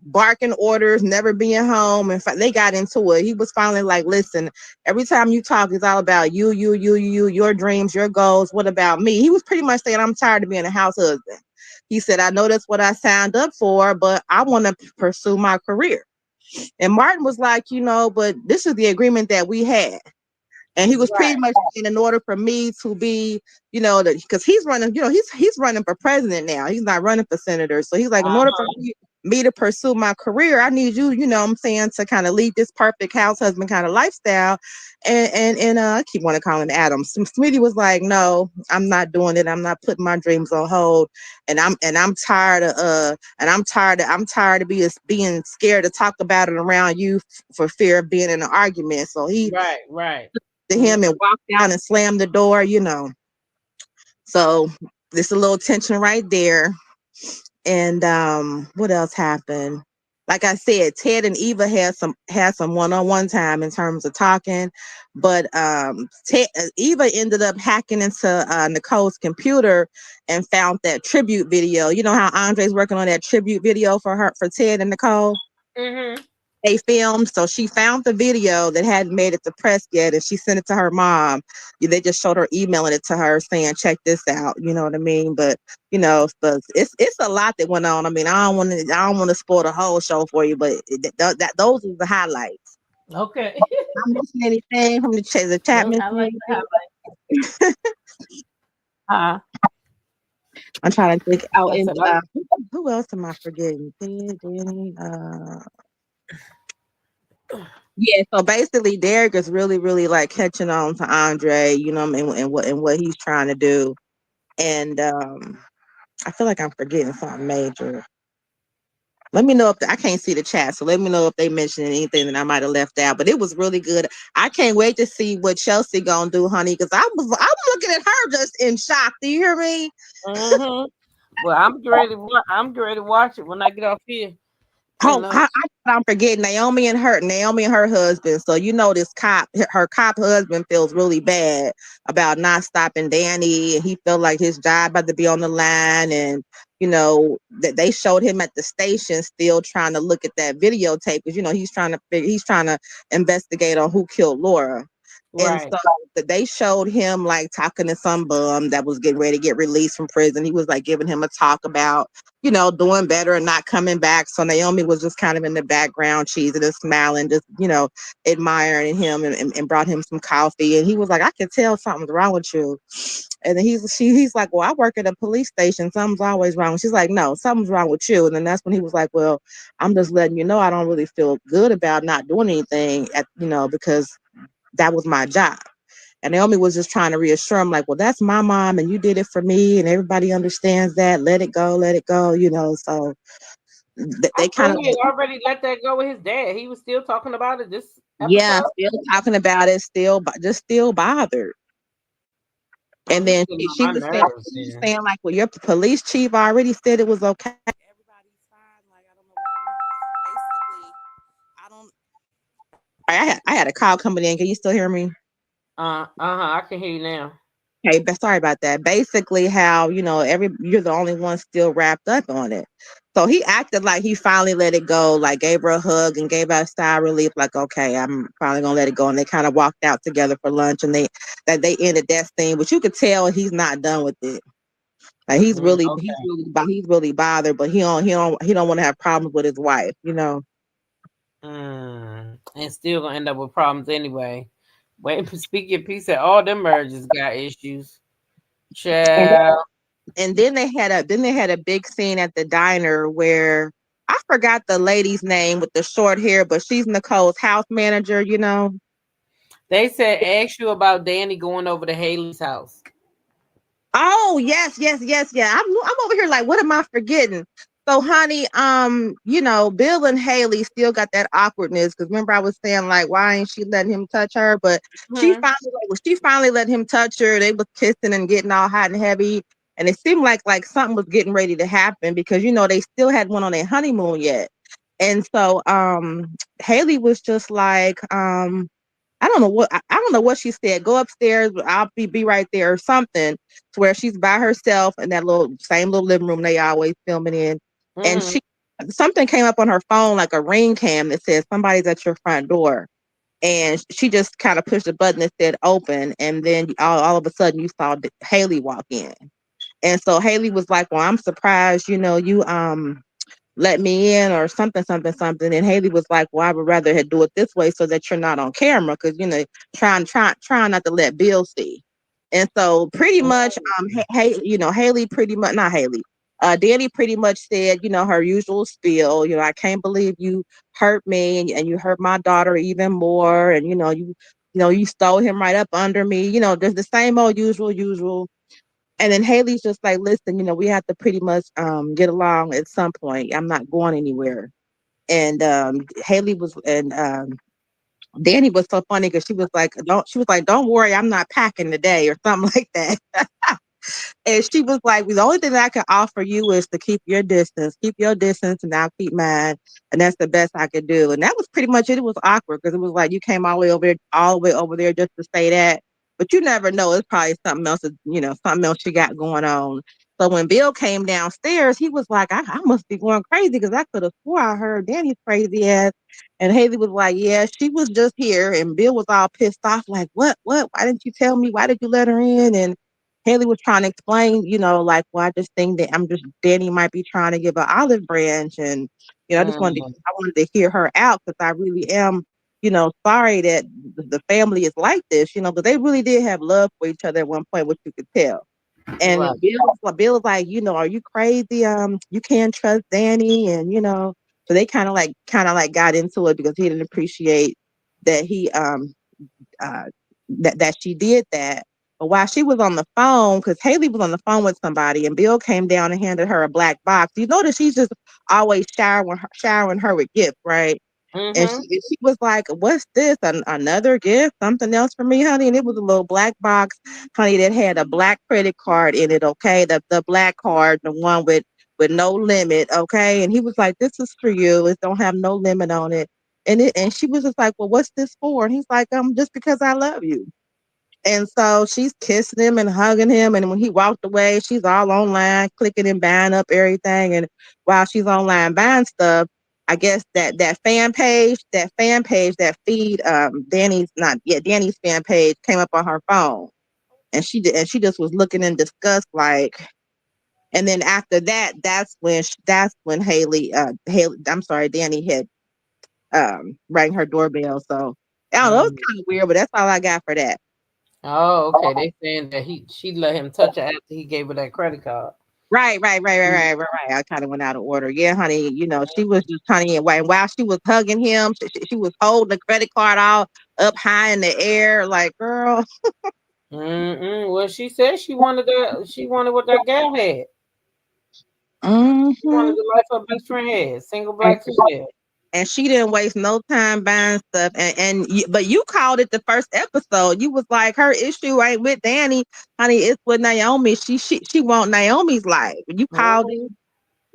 barking orders, never being home. In fact, they got into it. He was finally like, listen, every time you talk, it's all about you, your dreams, your goals. What about me? He was pretty much saying, I'm tired of being a house husband. He said, I know that's what I signed up for, but I want to pursue my career. And Martin was like, but this is the agreement that we had. And he was pretty much saying, in order for me to be, because he's running, he's running for president now. He's not running for senator. So he's like, in order for me to pursue my career, I need you, I'm saying, to kind of lead this perfect house husband kind of lifestyle. And I keep wanting to call him Adam. Smitty was like, no, I'm not doing it. I'm not putting my dreams on hold. And I'm tired of being scared to talk about it around you for fear of being in an argument. So he to him and walked out and slammed the door, So there's a little tension right there. And what else happened? Like I said, Ted and Eva had some one-on-one time in terms of talking, but Eva ended up hacking into Nicole's computer and found that tribute video. You know how Andre's working on that tribute video for Ted and Nicole? They filmed, so she found the video that hadn't made it to press yet, and she sent it to her mom. They just showed her emailing it to her, saying, "Check this out." You know what I mean? But it's a lot that went on. I mean, I don't want to spoil the whole show for you, but those are the highlights. Okay. I'm missing anything from the chat? I like the highlights. I'm trying to think out. Who else am I forgetting? Danny. Yeah, so basically Derek is really, really like catching on to Andre, and what he's trying to do. And I feel like I'm forgetting something major. Let me know if I can't see the chat, so let me know if they mentioned anything that I might have left out. But it was really good. I can't wait to see what Chelsea gonna do, honey, because I'm looking at her just in shock. Do you hear me? Well, I'm ready to watch it when I get off here. I'm forgetting Naomi and her husband. So this her cop husband feels really bad about not stopping Danny, and he felt like his job had to be on the line. And that they showed him at the station still trying to look at that videotape because he's trying to investigate on who killed Laura. And so they showed him like talking to some bum that was getting ready to get released from prison. He was like giving him a talk about, doing better and not coming back. So Naomi was just kind of in the background, cheesing and smiling, just, admiring him and brought him some coffee. And he was like, I can tell something's wrong with you. And then he's like, well, I work at a police station. Something's always wrong. She's like, no, something's wrong with you. And then that's when he was like, well, I'm just letting you know I don't really feel good about not doing anything because that was my job. And Naomi was just trying to reassure him, like, well, that's my mom and you did it for me and everybody understands that. Let it go. So they kind of already let that go with his dad. He was still talking about it this episode. Yeah, still talking about it, still bothered. Oh, And he's then getting on she my was saying, nerves then. like, well, your police chief already said it was okay. Everybody's fine. Like, I don't know why. Basically, I don't. I had a call coming in. Can you still hear me? I can hear you now. Hey, sorry about that. Basically, how you're the only one still wrapped up on it. So he acted like he finally let it go, like gave her a hug and gave her a sigh of relief, like, okay, I'm finally gonna let it go. And they kind of walked out together for lunch, and they ended that scene. But you could tell he's not done with it. Like Okay. he's really bothered, but he don't want to have problems with his wife, And still gonna end up with problems anyway. Wait, speak your piece. That all them marriages got issues. And Child. then they had a big scene at the diner where I forgot the lady's name with the short hair, but she's Nicole's house manager. They said ask you about Danny going over to Haley's house. Oh, yes, yes, yes, yeah. I'm over here like, what am I forgetting? So, honey, Bill and Haley still got that awkwardness because remember I was saying like, why ain't she letting him touch her? But Hmm. she finally let him touch her. They was kissing and getting all hot and heavy, and it seemed like something was getting ready to happen because they still hadn't went on their honeymoon yet, and so Haley was just like I don't know what she said. Go upstairs. I'll be right there or something. To where she's by herself in that same little living room they always filming in, and Hmm. something came up on her phone like a ring cam that says somebody's at your front door, and she just kind of pushed the button that said open, and then all of a sudden you saw Haley walk in, and so Haley was like, "Well, I'm surprised. You let me in or something, something, something." And Haley was like, well, I would rather do it this way so that you're not on camera because, trying not to let Bill see. And so pretty much, hey, Haley pretty much, not Haley, Danny pretty much said, her usual spiel, I can't believe you hurt me and you hurt my daughter even more. And, you stole him right up under me. There's the same old usual. And then Haley's just like, listen, we have to pretty much get along at some point. I'm not going anywhere. And Haley was and Danny was so funny because don't worry, I'm not packing today or something like that. And she was like, the only thing that I can offer you is to keep your distance. Keep your distance and I'll keep mine. And that's the best I could do. And that was pretty much it. It was awkward because it was like you came all the way over there just to say that. But you never know. It's probably something else she got going on. So when Bill came downstairs, he was like, I must be going crazy because I could have swore I heard Danny's crazy ass. And Haley was like, yeah, she was just here. And Bill was all pissed off, like, what? Why didn't you tell me? Why did you let her in? And Haley was trying to explain, like, well, I just think that Danny might be trying to give an olive branch. And, I wanted to hear her out because I really am, sorry that the family is like this, but they really did have love for each other at one point, which you could tell. And Right. Bill was like, are you crazy? You can't trust Danny. And, so they kind of like got into it because he didn't appreciate that uh, that she did that. But while she was on the phone, because Haley was on the phone with somebody, and Bill came down and handed her a black box. You notice she's just always showering her with gifts, right? And Mm-hmm. she was like, "What's this? Another gift? Something else for me, honey?" And it was a little black box, honey, that had a black credit card in it. Okay, the black card, the one with no limit. Okay, and he was like, "This is for you. It don't have no limit on it." And she was just like, "Well, what's this for?" And he's like, just because I love you." And so she's kissing him and hugging him. And when he walked away, she's all online, clicking and buying up everything. And while she's online buying stuff, I guess that fan page, that feed, Danny's fan page came up on her phone. And she just was looking in disgust, like. And then after that, that's when I'm sorry, Danny had rang her doorbell. So I don't know, it was kind of weird, but that's all I got for that. Oh, okay. They saying that she let him touch her after he gave her that credit card. Right. I kind of went out of order. Yeah, honey. She was just honey, and while she was hugging him, she was holding the credit card all up high in the air, like, girl. Well, she said she wanted that. She wanted what that gal had. She wanted Hmm. the life her best friend had. Single black female. and she didn't waste no time buying stuff. But you called it the first episode. You was like, her issue ain't with Danny, honey. It's with Naomi. She want Naomi's life. You called it.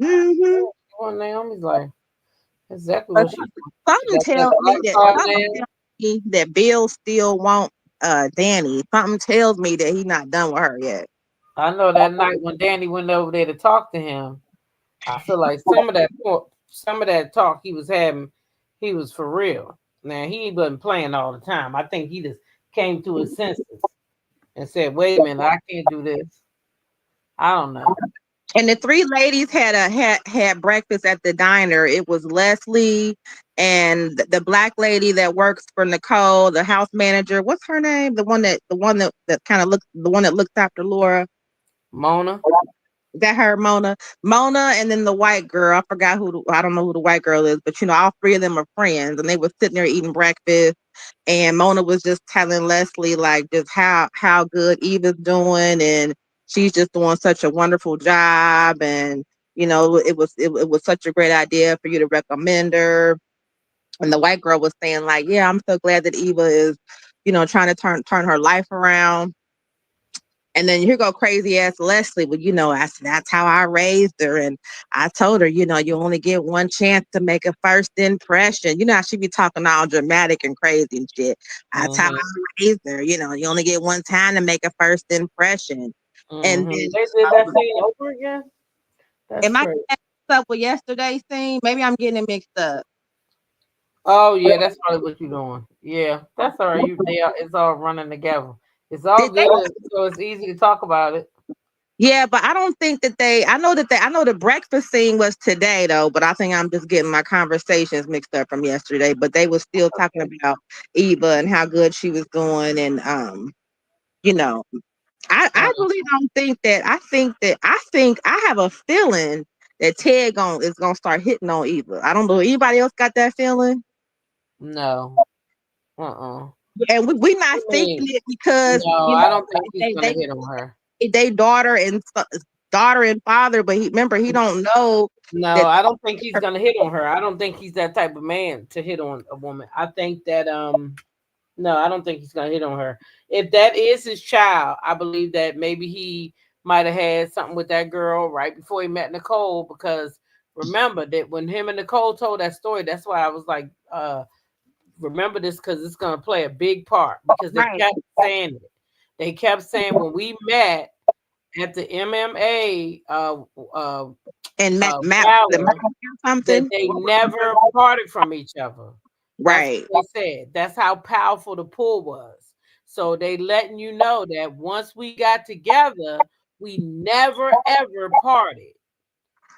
Mm-hmm. She want Naomi's life. Exactly But what she. She something got that tells me that lifestyle something there. tells me that Bill still want Danny. Something tells me that he's not done with her yet. I know that night when Danny went over there to talk to him, I feel like some of that talk he was having, he was for real. Now he wasn't playing all the time. I think he just came to his senses and said, "Wait a minute, I can't do this." I don't know. And the three ladies had breakfast at the diner. It was Leslie and the black lady that works for Nicole, the house manager. What's her name? The one that kind of looks the one that looks after Laura. Mona. Is that her, Mona? Mona, and then the white girl. I forgot I don't know who the white girl is, but all three of them are friends, and they were sitting there eating breakfast. And Mona was just telling Leslie like just how good Eva's doing, and she's just doing such a wonderful job, and it was such a great idea for you to recommend her. And the white girl was saying like, yeah, I'm so glad that Eva is, trying to turn her life around. And then here go crazy ass Leslie. Well, I said that's how I raised her, and I told her, you only get one chance to make a first impression. You know how she be talking all dramatic and crazy and shit. That's how Mm-hmm. I raised her. You only get one time to make a first impression. And Mm-hmm. then, They did that scene over again. That's am I great. mixed up with yesterday's scene? Maybe I'm getting it mixed up. Oh yeah, that's probably what you're doing. Yeah, that's all right. It's all running together. It's all Did they? good, so it's easy to talk about it. Yeah, but I don't think that I know the breakfast scene was today though, but I think I'm just getting my conversations mixed up from yesterday. But they were still talking about Eva and how good she was doing. And you know, I Uh, really don't think that I think I have a feeling that is gonna start hitting on Eva. I don't know. Anybody else got that feeling? no. Uh-uh. And we not I thinking mean, it because no, I don't think he's they gonna hit on her. they daughter and father, but remember he don't know No, that. I don't think he's gonna hit on her. I don't think he's that type of man to hit on a woman. I think that no, I don't think he's gonna hit on her. If that is his child, I believe that maybe he might have had something with that girl right before he met Nicole. Because remember that when him and Nicole told that story, that's why I was like, remember this because it's gonna play a big part because they Right. kept saying it. They kept saying when we met at the MMA And the Valor that something. they never parted from each other. That's Right. what they said. That's how powerful the pull was. So they letting you know that once we got together, we never ever parted.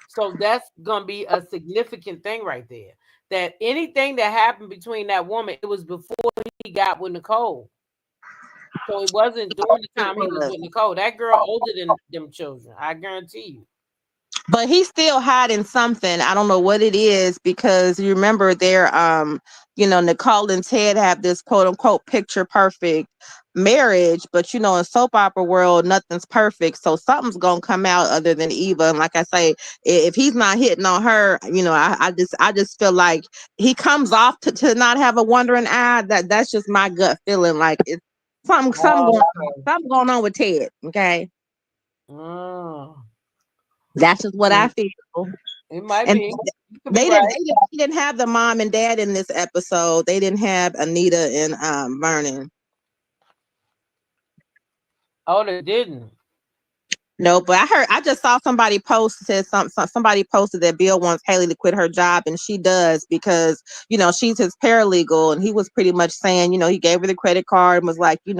So that's gonna be a significant thing right there. That anything that happened between that woman, it was before he got with Nicole. So it wasn't during the time he was with Nicole. That girl older than them children. I guarantee you. But he's still hiding something. I don't know what it is because you remember Nicole and Ted have this quote unquote picture perfect marriage, but in soap opera world, nothing's perfect. So something's gonna come out other than Eva. And like I say, if he's not hitting on her, I just feel like he comes off to not have a wandering eye. That's just my gut feeling. Like it's Oh, something going on with Ted. Okay. oh. That's just what I feel. It might And be. You could be they right. didn't have the mom and dad in this episode. They didn't have Anita and Vernon. Oh, they didn't. No, but I just saw somebody somebody posted that Bill wants Haley to quit her job, and she does because she's his paralegal, and he was pretty much saying he gave her the credit card and was like pretty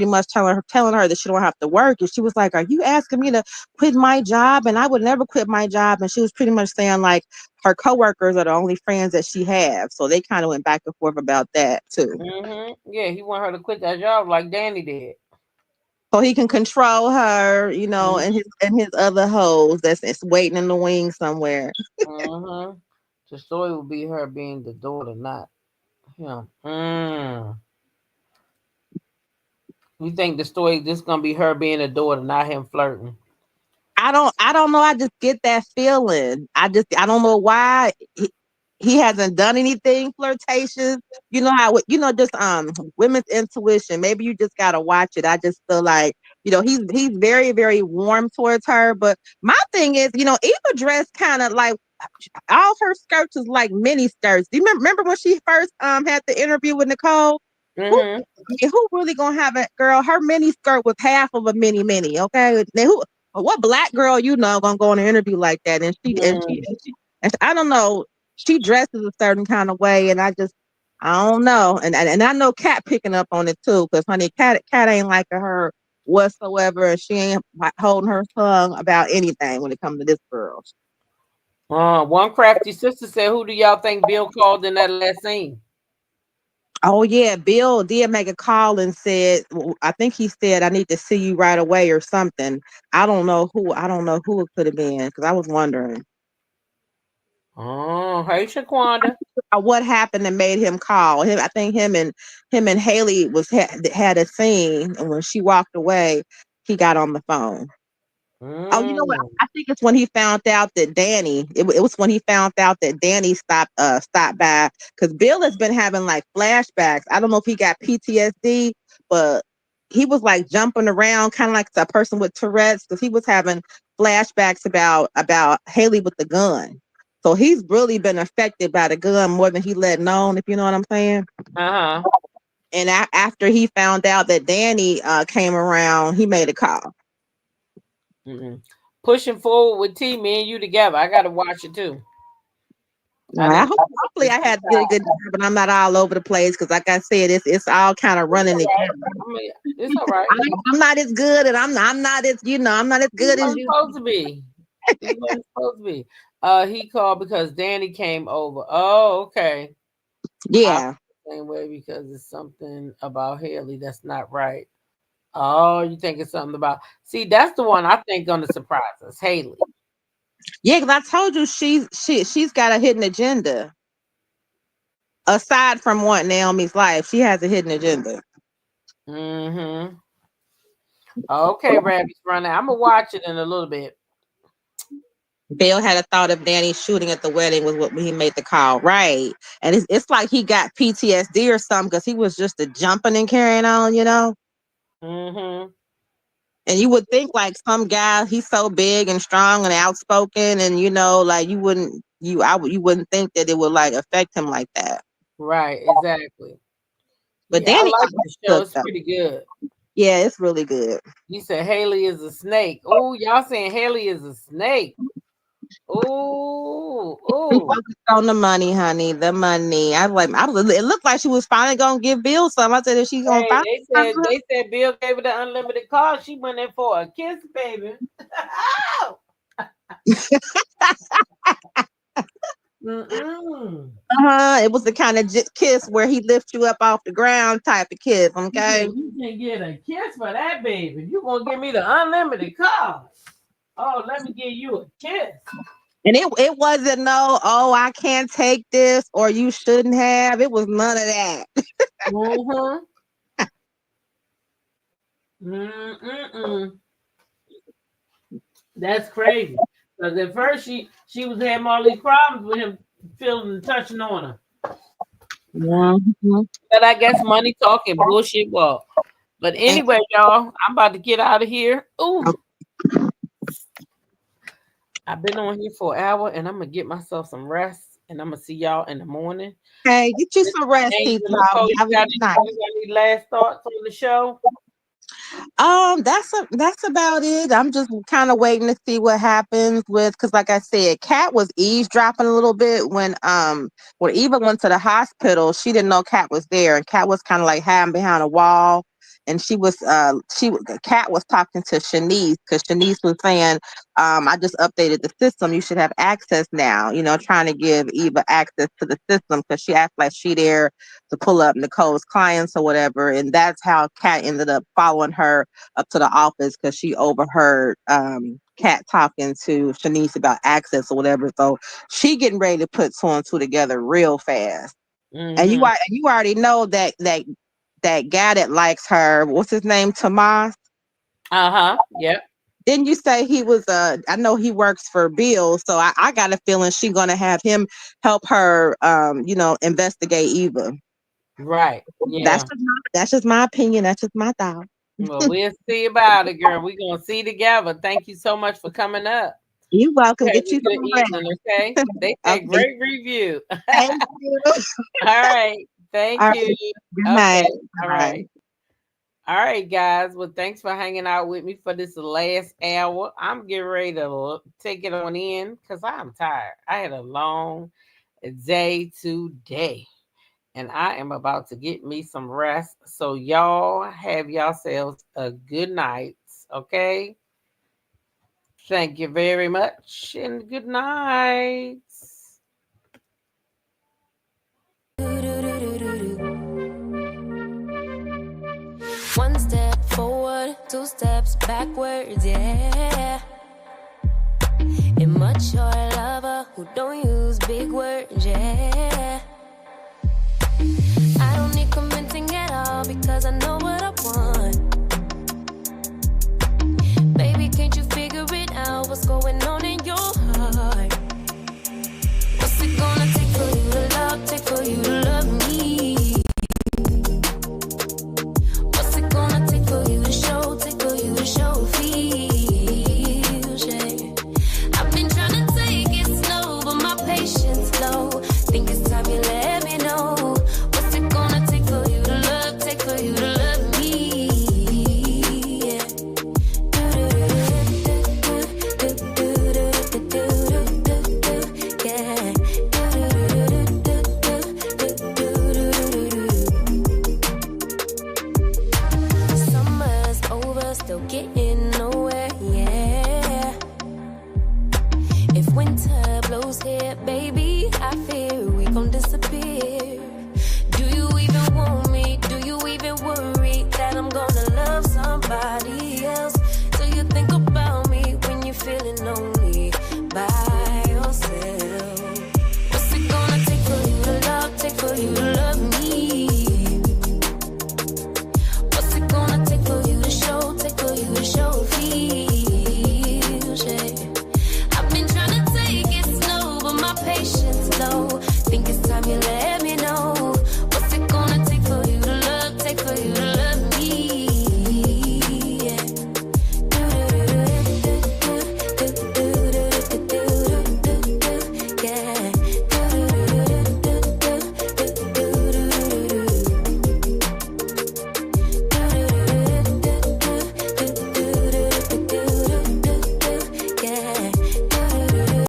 much telling her that she don't have to work, and she was like, "Are you asking me to quit my job?" And I would never quit my job, and she was pretty much saying like her coworkers are the only friends that she have, so they kind of went back and forth about that too. Yeah, he want her to quit that job like Danny did. So he can control her, Mm-hmm. and his other hoes that's waiting in the wings somewhere. Mm-hmm. The story will be her being the daughter, not him. You think the story just gonna be her being a daughter, not him flirting? I don't know. I just get that feeling. I don't know why he hasn't done anything flirtatious. You know how just women's intuition. Maybe you just gotta watch it. I just feel like he's very very warm towards her. But my thing is, Eva dressed kind of like all her skirts is like mini skirts. Do you remember when she first had the interview with Nicole? Mm-hmm. Who really gonna have it, girl? Her mini skirt was half of a mini. Okay, now what black girl gonna go on an interview like that? And I don't know. She dresses a certain kind of way, and I don't know. And I know Kat picking up on it too, because honey, Kat ain't like her whatsoever, and she ain't holding her tongue about anything when it comes to this girl. One crafty sister said, "Who do y'all think Bill called in that last scene?" Oh yeah, Bill did make a call and said, I think he said, "I need to see you right away" or something. I don't know who. I don't know who it could have been, because I was wondering. Oh, hey Shaquanda. What happened and made him call him. I think him and Haley had a scene, and when she walked away, he got on the phone. Oh, you know what? Mm. I think it's when he found out that Danny. It was when he found out that Danny stopped by, because Bill has been having like flashbacks. I don't know if he got PTSD, but he was like jumping around, kind of like a person with Tourette's, because he was having flashbacks about Haley with the gun. So he's really been affected by the gun more than he let known, if you know what I'm saying. Uh-huh. And after he found out that Danny came around, he made a call. Mm-mm. Pushing forward with T, me and you together. I gotta watch it too. Hopefully I had a good time, but I'm not all over the place, because like I said, it's all kind of running together. I mean, it's all right. I'm not as good, and I'm not as I'm not as good as you. Supposed to be. He wasn't supposed to be. He called because Danny came over. Oh, okay. Yeah. Same way, because it's something about Haley that's not right. Oh, you think it's something about? See, that's the one I think gonna surprise us, Haley. Yeah, because I told you she's got a hidden agenda. Aside from wanting Naomi's life, she has a hidden agenda. Mm-hmm. Okay, Rabbit's running. I'm gonna watch it in a little bit. Bill had a thought of Danny shooting at the wedding was what he made the call, right? And it's like he got PTSD or something, because he was just a jumping and carrying on, Mm-hmm. And you would think like some guy, he's so big and strong and outspoken, and like you wouldn't think that it would like affect him like that. Right, exactly. But Yeah, I Danny like got the show. cooked It's though. pretty good. Yeah, it's really good. You said Haley is a snake. Oh, y'all saying Haley is a snake. Oh, He oh. focused on the money, honey. The money. It looked like she was finally gonna give Bill some. I said, if she's gonna Hey, find they said Bill gave her the unlimited call. She went in for a kiss, baby. Mm-mm. It was the kind of kiss where he lifts you up off the ground type of kiss. Okay. You can get a kiss for that, baby. You gonna give me the unlimited call? Oh, let me give you a kiss. And it wasn't no, oh, I can't take this, or you shouldn't have. It was none of that. Mm-hmm. Mm-mm-mm. That's crazy. Because at first she was having all these problems with him feeling and touching on her. Mm-hmm. But I guess money talking bullshit walk. But anyway, y'all, I'm about to get out of here. Ooh. I've been on here for an hour, and I'm gonna get myself some rest, and I'm gonna see y'all in the morning. Hey, get you some rest, Angel, T-Top. you got any last thoughts on the show? That's about it. I'm just kind of waiting to see what happens because like I said, Kat was eavesdropping a little bit when Eva went to the hospital. She didn't know Kat was there, and Kat was kind of like hiding behind a wall. And Kat was talking to Shanice, because Shanice was saying, I just updated the system. You should have access now. Trying to give Eva access to the system, because she acts like she there to pull up Nicole's clients or whatever. And that's how Kat ended up following her up to the office, because she overheard Kat talking to Shanice about access or whatever. So she getting ready to put two and two together real fast. Mm-hmm. And you already know that guy that likes her, what's his name, Tomas? Uh-huh. Yep. Didn't you say he was I know he works for Bill, so I got a feeling she's gonna have him help her investigate Eva. Right. That's Yeah. that's just my opinion. That's just my thought. Well, we'll see about it, girl. We're gonna see together. Thank you so much for coming up. You're welcome. Have Get a you good some evening, okay? They rest. said Okay. great review. Thank you. All right. Thank All you. right. Good Okay. night. All Bye. right. All right, guys. Well, thanks for hanging out with me for this last hour. I'm getting ready to take it on in because I'm tired. I had a long day today, and I am about to get me some rest. So, y'all have yourselves a good night. Okay. Thank you very much, and good night. One step forward, two steps backwards, yeah. Immature lover who don't use big words, yeah. I don't need commenting at all because I know what I want. Baby, can't you figure it out? What's going on in your heart? What's it gonna take for you to love, take for you to love me? What's it gonna take for you to show, take for you to show feels, yeah. I've been trying to take it slow, but my patience low. Think it's time you let me know. What's it gonna take for you to love, take for you to love me? Yeah. Summer's over, still getting nowhere, yeah. If winter blows here, baby,